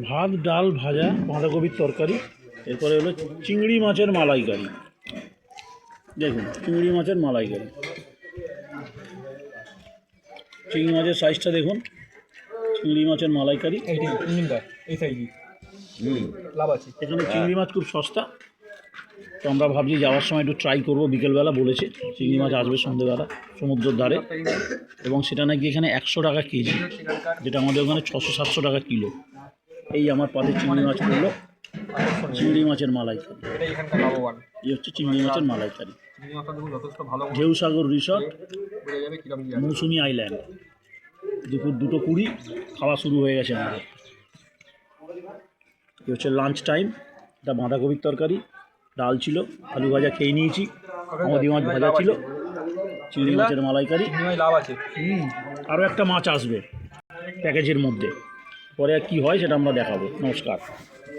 ভাত, ডাল, ভাজা, বাঁধাকপির তরকারি, এরপরে হলো চিংড়ি মাছের মালাইকারি। দেখুন চিংড়ি মাছের মালাইকারি, চিংড়ি মাছের সাইজটা দেখুন, চিংড়ি মাছের মালাইকারি। এখানে চিংড়ি মাছ খুব সস্তা, তো আমরা ভাবছি যাওয়ার সময় একটু ট্রাই করবো। বিকেলবেলা বলেছে চিংড়ি মাছ আসবে সন্ধ্যেবেলা সমুদ্রের ধারে, এবং সেটা নাকি এখানে 100 টাকা কেজি, যেটা আমাদের ওখানে 600-700 টাকা কিলো। এই আমার পাতে চিংড়ি মাছ পড়লো, চিংড়ি মাছের মালাইকারি। এই হচ্ছে চিংড়ি মাছের মালাইকারি। ঢেউসাগর রিসর্ট, মৌসুমি আইল্যান্ড। দুপুর 2:20 খাওয়া শুরু হয়ে গেছে আমাদের। এই হচ্ছে লাঞ্চ টাইম। এটা বাঁধাকপির তরকারি, ডাল ছিল, আলু ভাজা খেয়ে নিয়েছি, আমাদি মাছ ভাজা ছিল, চিংড়ি মাছের মালাইকারি। আরও একটা মাছ আসবে প্যাকেজের মধ্যে, পরে আর কী হয় সেটা আমরা দেখাবো। নমস্কার।